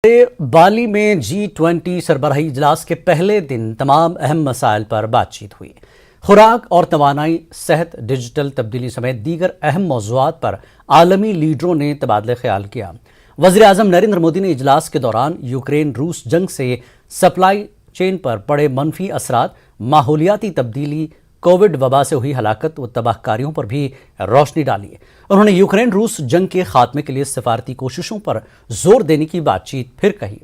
बाली में G20 सरबराही इजलास के पहले दिन तमाम अहम मसाइल पर बातचीत हुई। खुराक और तवानाई, सेहत, डिजिटल तब्दीली समेत दीगर अहम मौज़ूआत पर आलमी लीडरों ने तबादला ख्याल किया। वज़ीर-ए-आज़म नरेंद्र मोदी ने इजलास के दौरान यूक्रेन रूस जंग से सप्लाई चेन पर पड़े मनफी असरात, माहौलियाती तब्दीली, कोविड वबा से हुई हलाकत व तबाहकारियों पर भी रोशनी डाली। उन्होंने यूक्रेन रूस जंग के खात्मे के लिए सिफारती कोशिशों पर जोर देने की बातचीत फिर कही।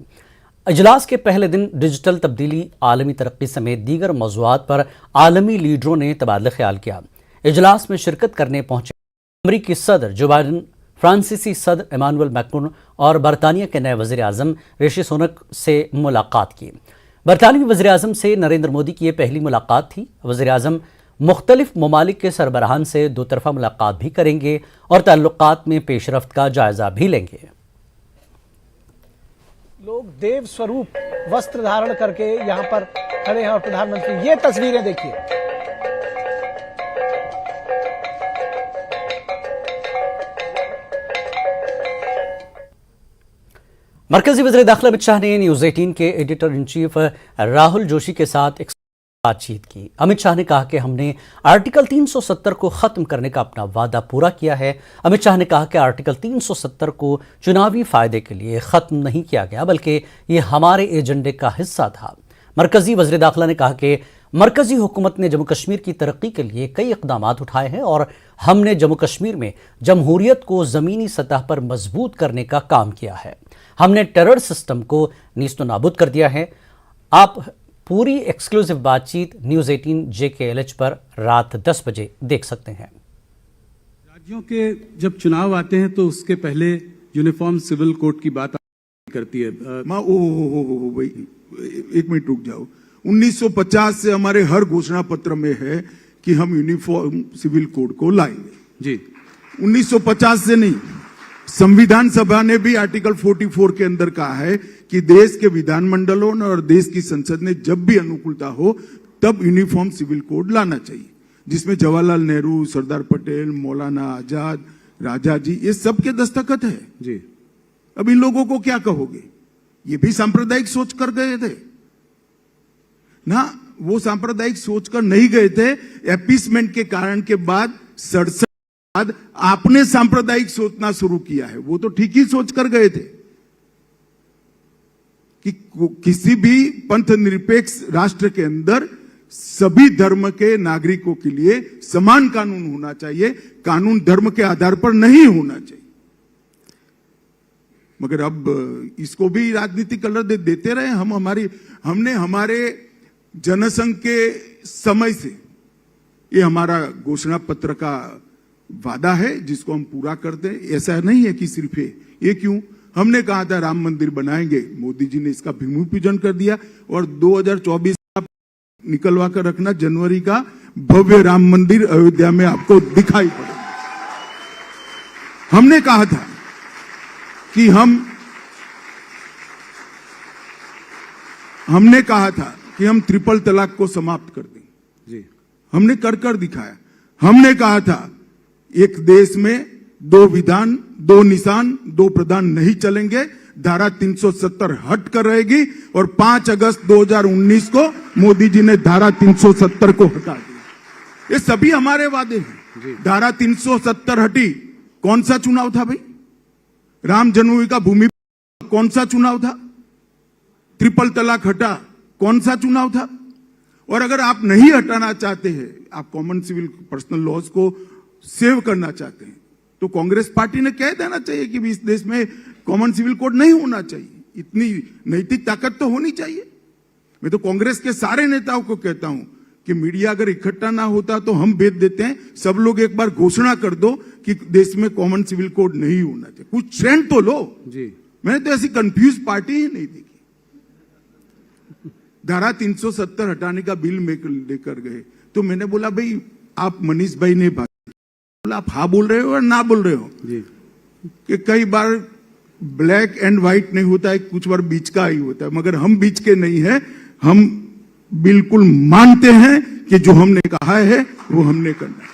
इजलास के पहले दिन डिजिटल तब्दीली, आलमी तरक्की समेत दीगर मौज़ूआत पर आलमी लीडरों ने तबादला ख्याल किया। इजलास में शिरकत करने पहुंचे अमरीकी सदर जो बाइडन, फ्रांसीसी सदर इमानुएल मैक्रोन और बरतानिया के नए वज़ीर-ए-आज़म ऋषि सुनक से मुलाकात की। बरतानवी वज़ीर-ए-आज़म से नरेंद्र मोदी की यह पहली मुलाकात थी। वज़ीर-ए-आज़म मुख्तलिफ ममालिक के सरबराहान से दो तरफ़ा मुलाकात भी करेंगे और ताल्लुकात में पेशरफ्त का जायजा भी लेंगे। लोग देव स्वरूप वस्त्र धारण करके यहाँ पर खड़े हैं और प्रधानमंत्री, ये तस्वीरें देखिए। मरकजी वज़ीर दाखिला अमित शाह ने न्यूज़ 18 के editor in chief Rahul Joshi के साथ एक बातचीत की। अमित शाह ने कहा कि हमने आर्टिकल 370 को ख़त्म करने का अपना वादा पूरा किया है। अमित शाह ने कहा कि आर्टिकल 370 को चुनावी फ़ायदे के लिए ख़त्म नहीं किया गया, बल्कि ये हमारे एजेंडे का हिस्सा था। मरकजी वज़ीर दाखिला ने कहा कि मरकजी हुकूमत ने जम्मू कश्मीर की तरक्की के लिए कई इक़दाम उठाए हैं और हमने जम्मू कश्मीर में जमहूरियत को ज़मीनी सतह पर मजबूत करने का काम किया है। हमने टेरर सिस्टम को नीस्तो नाबूद कर दिया है। आप पूरी एक्सक्लूसिव बातचीत न्यूज़ 18 JKLH पर रात 10 बजे देख सकते हैं। राज्यों के जब चुनाव आते हैं तो उसके पहले यूनिफॉर्म सिविल कोड की बात करती है। भाई एक मिनट रुक जाओ। 1950 से हमारे हर घोषणा पत्र में है कि हम यूनिफॉर्म सिविल कोड को लाएंगे। जी, 1950 से नहीं, संविधान सभा ने भी आर्टिकल 44 के अंदर कहा है कि देश के विधानमंडलों और देश की संसद ने जब भी अनुकूलता हो तब यूनिफॉर्म सिविल कोड लाना चाहिए, जिसमें जवाहरलाल नेहरू, सरदार पटेल, मौलाना आजाद, राजा जी, ये सबके दस्तखत है। जी, अब इन लोगों को क्या कहोगे? ये भी सांप्रदायिक सोच कर गए थे ना। वो सांप्रदायिक सोच कर नहीं गए थे। एपीसमेंट के कारण के बाद 67 बाद आपने सांप्रदायिक सोचना शुरू किया है। वो तो ठीक ही सोच कर गए थे कि किसी भी पंथ निरपेक्ष राष्ट्र के अंदर सभी धर्म के नागरिकों के लिए समान कानून होना चाहिए, कानून धर्म के आधार पर नहीं होना चाहिए। मगर अब इसको भी राजनीतिक कलर देते रहे। हमने हमारे जनसंघ के समय से ये हमारा घोषणा पत्र का वादा है जिसको हम पूरा कर दें। ऐसा नहीं है कि सिर्फ ये क्यों, हमने कहा था राम मंदिर बनाएंगे, मोदी जी ने इसका भूमि पूजन कर दिया और 2024 का निकलवा कर रखना, जनवरी का भव्य राम मंदिर अयोध्या में आपको दिखाई पड़ेगा। हमने कहा था कि हम ट्रिपल तलाक को समाप्त कर देंगे। जी, हमने कर दिखाया। हमने कहा था एक देश में 2 विधान, 2 निशान, 2 प्रधान नहीं चलेंगे। धारा 370 हट कर रहेगी और 5 अगस्त 2019 को मोदी जी ने धारा 370 को हटा दिया। ये सभी हमारे वादे हैं। धारा 370 हटी, कौन सा चुनाव था भाई? राम जन्मभूमि का भूमि कौन सा चुनाव था? ट्रिपल तलाक हटा, कौन सा चुनाव था? और अगर आप नहीं हटाना चाहते हैं, आप कॉमन सिविल पर्सनल लॉज को सेव करना चाहते हैं, तो कांग्रेस पार्टी ने कह देना चाहिए कि इस देश में कॉमन सिविल कोड नहीं होना चाहिए। इतनी नैतिक ताकत तो होनी चाहिए। मैं तो कांग्रेस के सारे नेताओं को कहता हूं कि मीडिया अगर इकट्ठा ना होता तो हम भेज देते हैं, सब लोग एक बार घोषणा कर दो कि देश में कॉमन सिविल कोड नहीं होना चाहिए। कुछ ट्रेंड तो लो। जी, मैंने तो ऐसी कंफ्यूज पार्टी ही नहीं देखी। धारा 370 हटाने का बिल लेकर गए तो मैंने बोला भाई आप मनीष भाई ने बोला आप हाँ बोल रहे हो और ना बोल रहे हो जी, कि कई बार ब्लैक एंड व्हाइट नहीं होता है, कुछ बार बीच का ही होता है। मगर हम बीच के नहीं है। हम बिल्कुल मानते हैं कि जो हमने कहा है वो हमने करना है।